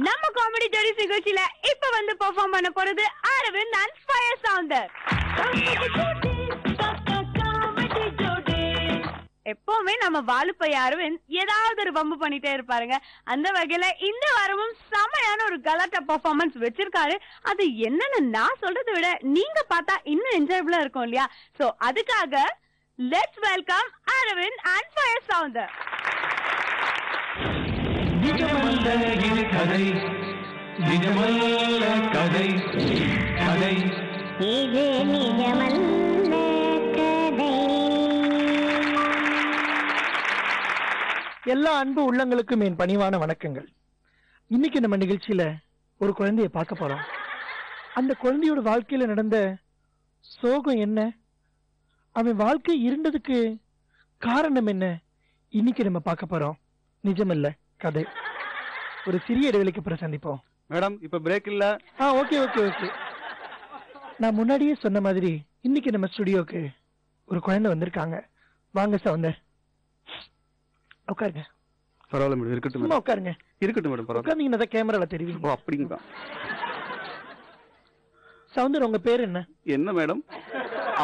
நம்ம காமெடி ஜோடி நிகழ்ச்சியில இப்ப வந்து பெர்ஃபார்ம் பண்ண போறது அரவிந்த் அண்ட் ஃபயர் சவுண்டர். எப்பவுமே நம்ம வாலுப்பைய அரவிந்த் ஏதாவது ஒரு பம்பு பண்ணிட்டே இருப்பாருங்க. அந்த வகையில இந்த வாரமும் செமையான ஒரு கலாட்டா பெர்ஃபார்மன்ஸ் வச்சிருக்காரு. அது என்னன்னு நான் சொல்றதை விட நீங்க பார்த்தா இன்னும் என்ஜாயபிளா இருக்கும் இல்லையா? சோ அதுக்காக லெட்ஸ் வெல்கம் அரவிந்த் அண்ட் ஃபயர் சவுண்டர். கதை நிஜமல்ல கதை கதை இது நிஜமல்ல கதை. எல்லா அன்பு உள்ளங்களுக்கும் என் பணிவான வணக்கங்கள். இன்னைக்கு நம்ம நிகழ்ச்சியில ஒரு குழந்தைய பார்க்க போறோம். அந்த குழந்தையோட வாழ்க்கையில நடந்த சோகம் என்ன, அவன் வாழ்க்கை இருண்டதுக்கு காரணம் என்ன, இன்னைக்கு நம்ம பார்க்க போறோம். நிஜமல்ல கதை. ஒரு சிறிய இடைவெளிக்கு அப்புறம் சந்திப்போம். மேடம் இப்ப பிரேக் இல்ல. Okay okay okay. நான் முன்னாடியே சொன்ன மாதிரி இன்னைக்கு நம்ம ஸ்டுடியோக்கு ஒரு குழந்தை வந்திருக்காங்க. வாங்க சவுந்தர், உட்காருங்க. பரவாயில்ல மேடம், இருக்கட்டும் மேடம். உட்காருங்க. இருக்கட்டும் மேடம், பரவாயில்ல. உட்கார்ந்தீங்கன்னா தான் கேமரால தெரியும். ஓ அப்படிங்களா. சவுந்தர், உங்க பேர் என்ன? என்ன மேடம்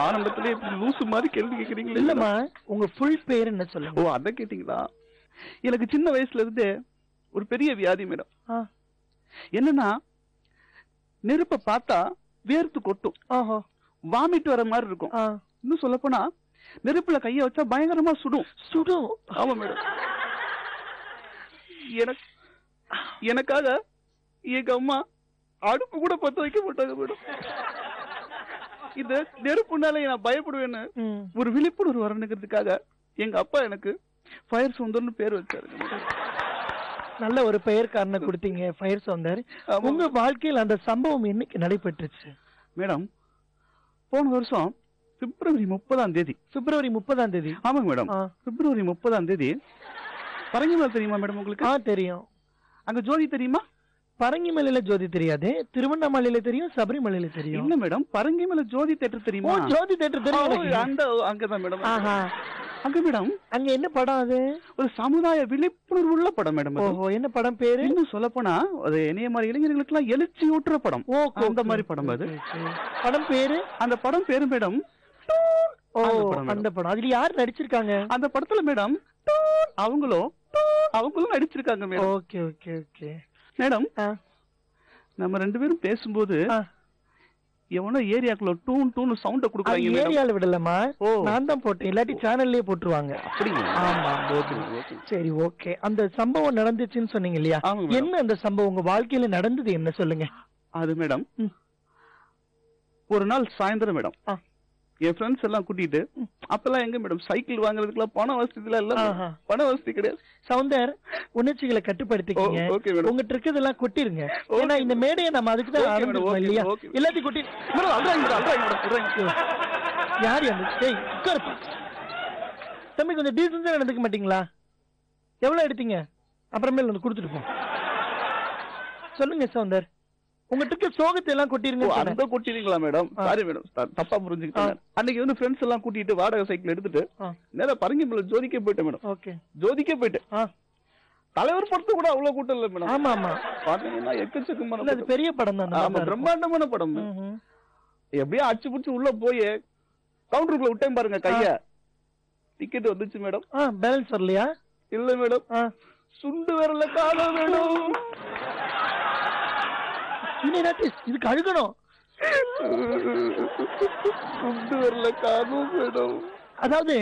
ஆரம்பத்திலே லூசு மாதிரி கேள்வி கேக்குறீங்களா? இல்லம்மா, உங்க ஃபுல் பேர் என்ன சொல்லுங்க. ஓ அத கேட்டீங்களா? எனக்கு சின்ன வயசுல இருந்தே ஒரு பெரிய வியாதி மேடம். என்னன்னா நெருப்ப பார்த்தா வேர்த்து கொட்டும், வாமிட் வர மாதிரி இருக்கும். இன்னும் சொல்ல போனா நெருப்புல கைய வச்சா பயங்கரமா சுடும் சுடும். ஆமா மேடம். எனக்காக எங்க அம்மா அடுப்பு கூட பத்த வைக்க மாட்டாங்க மேடம். இந்த நெருப்புனால நான் பயப்படுவேன்னு ஒரு விழிப்புணர்வு வரணுங்கிறதுக்காக எங்க அப்பா எனக்கு ஃபயர் சவுண்டர்னு பேர் வச்சாரு. நல்ல ஒரு பெயர் காரணம் கொடுத்தீங்க, ஃபயர் சவுண்டர். உங்க வாழ்க்கையில் அந்த சம்பவம் என்னைக்கு நடைபெற்றுச்சு மேடம்? போன வருஷம் பிப்ரவரி 30ஆம் தேதி. பிப்ரவரி 30ஆம் தேதி? ஆமாங்க மேடம், பிப்ரவரி 30ஆம் தேதி. பரங்கிமலை தெரியுமா மேடம் உங்களுக்கு? தெரியும். அங்க ஜோதி தெரியுமா? பரங்கிமலையில ஜோதி தெரியாது, திருவண்ணாமலையில தெரியும், சபரிமலையில தெரியும். இல்ல மேடம், பரங்கிமலை ஜோதி தியேட்டர் தெரியுமா? ஜோதி தியேட்டர் தெரியும். அங்கதான் மேடம். அங்க மேடம், அங்க என்ன படம் அது? ஒரு சமுதாய விழிப்புணர்வு உள்ள படம் மேடம். என்ன படம் பேரு? இன்னும் சொல்ல போனா அது என்னைய மாதிரி இளைஞர்களுக்கு எல்லாம் எழுச்சி ஊட்டுற படம். அந்த மாதிரி படம் அது. படம் பேரு? அந்த படம் பேரு மேடம் அந்த படம். அதுல யார் நடிச்சிருக்காங்க அந்த படத்துல மேடம்? அவங்களும் நடிச்சிருக்காங்க madam. Okay okay okay madam, நம்ம ரெண்டு பேரும் பேசும்போது எவனோ ஏரியாக்குள்ள டூன் டூன் சவுண்ட குடுக்குறாங்க. ஏரியால விடலமா, நான் தான் போட்டேன். இல்லாட்டி சேனல்லயே போட்டுருவாங்க. அப்படிங்களா? ஆமா. சரி ஓகே. அந்த சம்பவம் நடந்துச்சுன்னு சொன்னீங்க இல்லையா? என்ன அந்த சம்பவம் உங்க வாழ்க்கையில நடந்தது என்ன சொல்லுங்க. அது மேடம், ஒரு நாள் சாயந்தரம் மேடம் என் ஃப்ரெண்ட்ஸ் எல்லாம் கூட்டிட்டு, அப்பெல்லாம் எங்க மேடம் சைக்கிள் வாங்குறதுக்குலாம் பண வசதில இல்ல, பண வசதி கிடையாது. சவுந்தர், உணர்ச்சிகளை கட்டுப்படுத்திக்கீங்க. உங்ககிட்ட இருக்கிறதெல்லாம் கொட்டிருங்க. ஏன்னா இந்த மேடையை நம்ம அதுக்கு தான் ஆரம்பிச்சோம் இல்லையா? எல்லாத்தையும் கொட்டி. யார் உட்காருப்பா. தம்பி கொஞ்சம் டீசன்ஸா நடந்துக்க மாட்டீங்களா? எவ்வளவு எடுத்தீங்க? அப்புறமேல வந்து கொடுத்துட்டு போ. சொல்லுங்க சவுந்தர், உங்ககிட்ட சோகத்தை எல்லாம் கொட்டிருங்க. அந்த கொட்டிருங்களா மேடம்? சாரி மேடம், தப்பா புரிஞ்சுக்கிட்டேன். அன்னைக்கு வந்து ஃப்ரெண்ட்ஸ் எல்லாம் கூட்டிட்டு வாடகை சைக்கிள் எடுத்துட்டு நேரா பரங்கிமலை ஜோதிக்கே போயிட்டேன் மேடம். ஓகே, ஜோதிக்கே போயிட்டேன். தலைவர் படத்து கூட அவ்வளவு கூட்டம் இல்ல மேடம். ஆமா ஆமா, பாத்தீங்கன்னா எக்கச்சக்கமான. அது பெரிய படம் தான். ஆமா, பிரம்மாண்டமான படம். எப்படியோ அடிச்சு புடிச்சு உள்ள போய் கவுண்டருக்குள்ள விட்டேன் பாருங்க கைய. டிக்கெட் வந்துச்சு மேடம். பேலன்ஸ் வரலையா? இல்ல மேடம், சுண்டு விரல காணோம் மேடம். இதுக்கு அழுகணும். அதாவது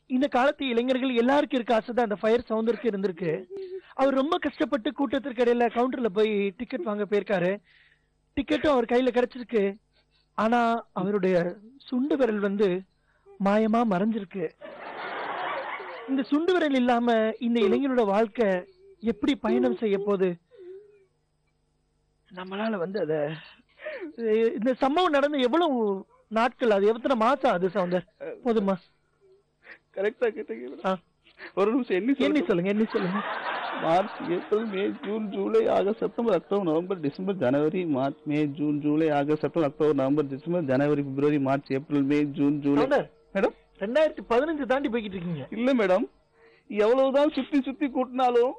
இந்த காலத்து இளைஞர்கள் எல்லாருக்கும் இருக்க ஆசைதான் அந்த ஃபயர் சவுண்டருக்கு இருந்திருக்கு. அவர் ரொம்ப கஷ்டப்பட்டு கூட்டத்திற்கு இடையில கவுண்டர்ல போய் டிக்கெட் வாங்க போயிருக்காரு. டிக்கெட்டும் அவர் கையில கிடைச்சிருக்கு. ஆனா அவருடைய சுண்டு விரல் வந்து மாயமா மறைஞ்சிருக்கு. இந்த சுண்டு விரல் இல்லாம இந்த இளைஞனோட வாழ்க்கை எப்படி பயணம் செய்ய போகுது? நம்மளால வந்து அத இந்த சம்பவம் நடந்து எவ்வளவு நாட்கள், அது எத்தனை மாசம் அது சவுந்தர்? போதுமா? கரெக்டா கேட்டீங்க. ஒரு நிமிஷம் எண்ணி சொல்லுங்க. மார்ச், ஏப்ரல், மே, ஜூன், ஜூலை, August, September, October, November, December, ஜனவரி, மார்ச், மே, ஜூன், ஜூலை, August, September, October, November, December, ஜனவரி, பிப்ரவரி, மார்ச், ஏப்ரல், மே, ஜூன், ஜூலை. மேடம் 2015 தாண்டி போய்கிட்டு இருக்கீங்க. இல்ல மேடம், எவ்வளவுதான் சுத்தி சுத்தி கூட்டினாலும்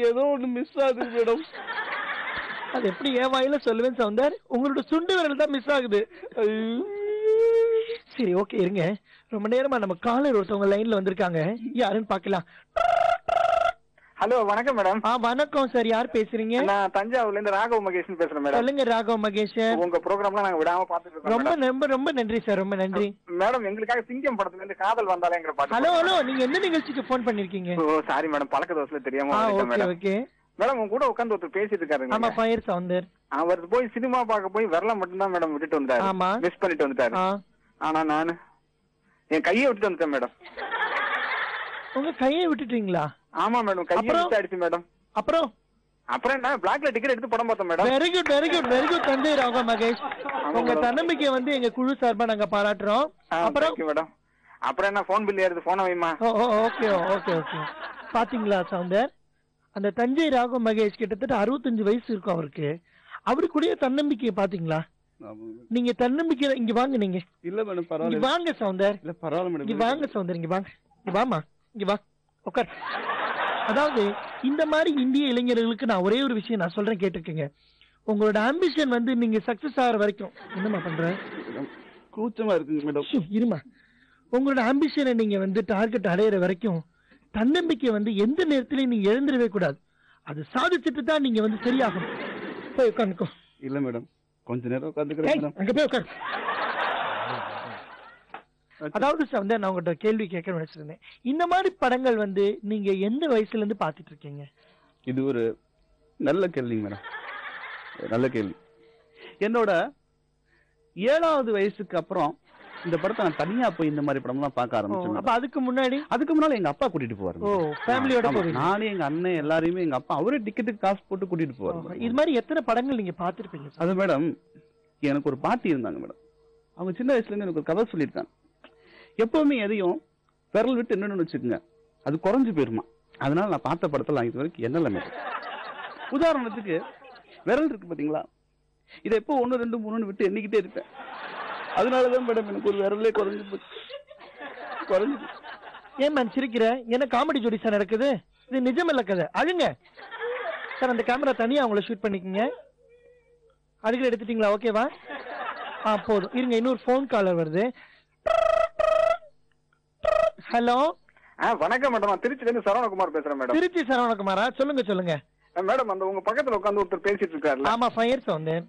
ஏதோ ஒண்ணு மிஸ் ஆகுது மேடம். அது எப்படி என் வாயில சொல்லுவேன் சவுந்தர்? உங்களோட சுண்டு விரல் தான் மிஸ் ஆகுது. சரி ஓகே இருங்க, ரொம்ப நேரமா நம்ம காலர் ஒருத்தவங்க லைன்ல வந்திருக்காங்க, யாருன்னு பாக்கலாம். ஹலோ வணக்கம் மேடம். வணக்கம் சார், யார் பேசுறீங்க? நான் தஞ்சாவூர்ல இருந்து ராகவ் மகேஷ் பேசுறேன் மேடம். சொல்லுங்க ராகவ் மகேஷ். உங்க ப்ரோக்ராம்லாம் நாங்க விடாம பாத்துட்டு இருக்கோம். ரொம்ப ரொம்ப ரொம்ப நன்றி சார், ரொம்ப நன்றி மேடம். எங்களுக்காக சிங்கம் படத்துல இருந்து காதல் வந்தாலேங்கிற பாட்டு. ஹலோ ஹலோ, நீங்க எந்த நிகழ்ச்சிக்கு போன் பண்ணிருக்கீங்க? ஓ சாரி மேடம், பழக்க தோசையில தெரியாம ஓகே ஓகே மேடம். உங்க கூட உட்கார்ந்து ஒருத்தர் பேசிட்டு இருக்காரு. ஆமா ஃபயர் சவுந்தர். அவர் போய் சினிமா பார்க்க போய் விரல மட்டும் தான் மேடம் விட்டுட்டு வந்தாரு. ஆமா, மிஸ் பண்ணிட்டு வந்துட்டாரு. ஆனா நானு என் கையை விட்டுட்டு வந்துட்டேன் மேடம். உங்க கையை விட்டுட்டீங்களா? ஆமா மேடம், கையை விட்டு ஆயிடுச்சு மேடம். அப்புறம் என்ன பிளாக்ல டிக்கெட் எடுத்து படம் பார்த்தோம் madam. Very good very good very good தந்தை ராகவ் மகேஷ். உங்க தன்னம்பிக்கை வந்து எங்க குழு சார்பா நாங்க பாராட்டுறோம். அப்புறம் மேடம் அப்புறம் என்ன போன் பில் ஏறுது, போன வைமா. Okay okay okay. பாத்தீங்களா சவுந்தர், அந்த தஞ்சை ராகவ் மகேஷ் கிட்டத்தட்ட 65 வயசு இருக்கும் அவருக்கு. அவருக்குடைய தன்னம்பிக்கையை பாத்தீங்களா? நீங்க தன்னம்பிக்கை இங்க வாங்க. நீங்க இல்ல மேடம் பரவாயில்ல, வாங்க சவுந்தர். இல்ல பரவாயில்ல மேடம், இங்க வாங்க சவுந்தர், இங்க வாங்க, இங்க வாமா, இங்க வா உட்கார். அதாவது இந்த மாதிரி இந்திய இளைஞர்களுக்கு நான் ஒரே ஒரு விஷயம் நான் சொல்றேன், கேட்டிருக்கீங்க. உங்களோட ஆம்பிஷன் வந்து நீங்க சக்சஸ் ஆகிற வரைக்கும் என்னமா பண்ற? கூச்சமா இருக்குங்க மேடம். இருமா, உங்களோட ஆம்பிஷனை நீங்க வந்து டார்கெட் அடையிற வரைக்கும் தன்னம்பிக்கை வந்து எந்த நேரத்திலையும் நீங்க எழுந்திரவே கூடாது. அது சாதிச்சுட்டு தான் நீங்க வந்து சரியாகும். போய் உட்காந்துக்கோ. இல்ல மேடம், கொஞ்ச நேரம் உட்காந்துக்கிறேன். அங்க போய் உட்காரு. அதாவது வந்து நான் உங்கள்கிட்ட கேள்வி கேட்க நினைச்சிருந்தேன். இந்த மாதிரி படங்கள் வந்து நீங்க எந்த வயசுல இருந்து பாத்துட்டு இருக்கீங்க? இது ஒரு நல்ல கேள்விங்க மேடம், நல்ல கேள்வி. என்னோட 7வது வயசுக்கு அப்புறம் இந்த படத்தை நான் தனியா போய் இந்த மாதிரி படம் எல்லாம் பார்க்க ஆரம்பிச்சேன். அப்ப அதுக்கு முன்னாடி எங்க அப்பா கூட்டிட்டு போவாரு. ஃபேமிலியோட போவீங்க? நானே எங்க அண்ணன் எல்லாரையுமே எங்க அப்பா அவரே டிக்கெட்டுக்கு காசு போட்டு கூட்டிட்டு போவாரு. இது மாதிரி எத்தனை படங்கள் நீங்க பாத்துருப்பீங்க? அது மேடம், எனக்கு ஒரு பாட்டி இருந்தாங்க மேடம். அவங்க சின்ன வயசுல இருந்து எனக்கு ஒரு கதை சொல்லியிருக்காங்க. எப்பவுமே எதையும் விரல் விட்டு என்னன்னு வச்சுக்கோங்க, அது குறைஞ்சு போயிருமா. அதனால நான் பார்த்த படத்துல இது வரைக்கும் என்னல மேடம். உதாரணத்துக்கு விரல் இருக்கு பாத்தீங்களா, இதை எப்போ 1 2 3 விட்டு எண்ணிக்கிட்டே இருப்பேன். அதனாலதான் மேடம் எனக்கு ஒரு விரலே குறைஞ்சு. ஏன் மேம் சிரிக்கிற? என்ன காமெடி ஜோடி சார் நடக்குது? இது நிஜம் இல்ல கதை. அழுங்க சார். அந்த கேமரா தனியா அவங்கள ஷூட் பண்ணிக்கங்க. அதுக்கு எடுத்துட்டீங்களா? ஓகேவா? போதும் இருங்க, இன்னொரு போன் காலர் வருது. ஹலோ வணக்கம் மேடம், நான் திருச்சில இருந்து சரவணகுமார் பேசுறேன் மேடம். திருச்சி சரவணகுமாரா? சொல்லுங்க சொல்லுங்க மேடம். அந்த உங்க பக்கத்துல உட்கார்ந்து ஒருத்தர் பேசிட்டு இருக்காருல்ல? ஆமா ஃபயர் சவுந்தர்.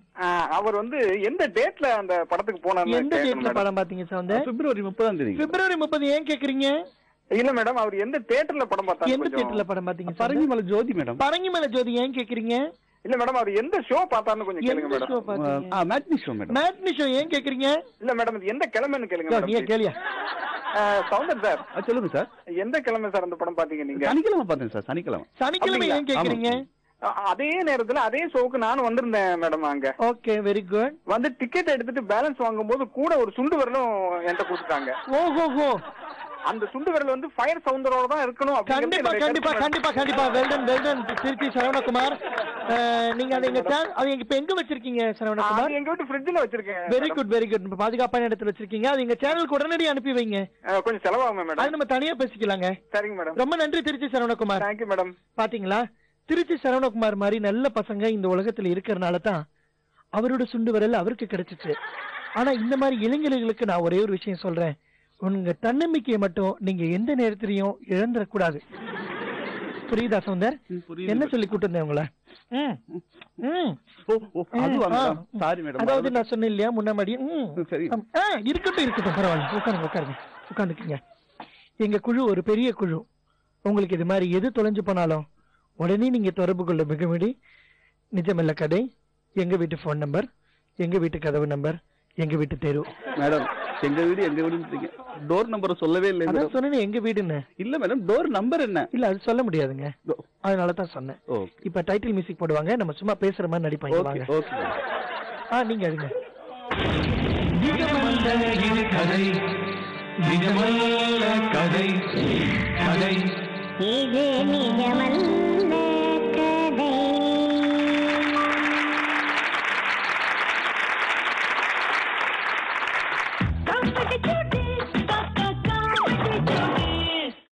அவர் வந்து எந்த டேட்ல அந்த படத்துக்கு போனாரு? எந்த டேட்ல படம் பாத்தீங்க சவுந்தர்? பிப்ரவரி 30ஆம் தேதி. பிப்ரவரி 30. ஏன் கேக்குறீங்க? இல்ல மேடம், அவர் எந்த தியேட்டர்ல படம் பார்த்தாரு? எந்த தியேட்டர்ல படம் பாத்தீங்க? பரங்கிமலை ஜோதி மேடம். பரங்கிமலை ஜோதி. ஏன் கேக்குறீங்க? இல்ல மேடம், அவர் எந்த ஷோ பார்த்தாருன்னு கொஞ்சம் கேளுங்க மேடம். ஷோ பாத்தீங்க? Matinee show madam. Matinee show. ஏன் கேக்குறீங்க? இல்ல மேடம், இது எந்த கிழமைன்னு கேளுங்க மேடம். நீங்க கேளியா? சவுந்தர் சார் சொல்லுங்க சார். எந்த கிழமை சார் அந்த படம் பாத்தீங்க நீங்க? சனிக்கிழமை பார்த்தேன் சார். சனிக்கிழமை. ஏன் கேக்குறீங்க? அதே நேரத்துல அதே ஷோக்கு நானும் வந்திருந்தேன் மேடம் அங்க. Okay very good. வந்து டிக்கெட் எடுத்துட்டு பேலன்ஸ் வாங்கும்போது கூட ஒரு சுண்டு விரலும் என்கிட்ட கொடுத்துட்டாங்க. ஓஹோ. அந்த சுண்டு விரல் வந்து ஃபயர் சவுந்தரோட தான் இருக்கணும். கண்டிப்பா கண்டிப்பா கண்டிப்பா கண்டிப்பா. வெல்டன் திருச்சி சரவணகுமார். நீங்க அதை இப்ப எங்க வச்சிருக்கீங்க சரவணகுமார்? எங்க வீட்டு ஃப்ரிட்ஜ்ல வச்சிருக்கேன். Very good very good. பாதுகாப்பான இடத்துல வச்சிருக்கீங்க. அது எங்க சேனலுக்கு உடனடி அனுப்பி வைங்க. கொஞ்சம் செலவாகும் மேடம். அது நம்ம தனியா பேசிக்கலாங்க. சரிங்க மேடம். ரொம்ப நன்றி திருச்சி சரவணகுமார். Thank you madam. பாத்தீங்களா, திருச்சி சரவணகுமார் மாதிரி நல்ல பசங்க இந்த உலகத்துல இருக்கறனால தான் அவரோட சுண்டு விரல் அவருக்கு கிடைச்சிச்சு. ஆனா இந்த மாதிரி இளைஞர்களுக்கு நான் ஒரே ஒரு விஷயம் சொல்றேன், உங்க தன்னம்பிக்கையை மட்டும் நீங்க எந்த நேரத்திலையும் இழந்துடக்கூடாது. புரியுதா சவுந்தர்? என்ன சொல்லி கூட்டிருந்தேன் உங்களை? அதாவது நான் சொன்னேன் இல்லையா முன்னாடி. இருக்கட்டும் பரவாயில்ல, உட்காந்துக்குங்க. எங்க குழு ஒரு பெரிய குழு. உங்களுக்கு இது மாதிரி எது தொலைஞ்சு போனாலும் உடனே நீங்க தொடர்பு கொள்ள மிகமிடி. நிஜமில்ல கதை, எங்க வீட்டு போன் நம்பர், எங்க வீட்டு கதவு நம்பர், எங்க வீட்டு தெரு. மேடம் எங்க வீடு டோர் நம்பர் சொல்லவே இல்லை. அதான் சொன்னேன் எங்க வீடுன்னு. இல்ல மேடம், டோர் நம்பர் என்ன? இல்ல அது சொல்ல முடியாதுங்க, அதனாலதான் சொன்னேன். இப்ப டைட்டில் மியூசிக் போடுவாங்க, நம்ம சும்மா பேசுற மாதிரி நடிப்பாங்க. நீங்க அழுங்க. கதை நிஜமல்ல, கதை கதை இது நிஜமல்ல.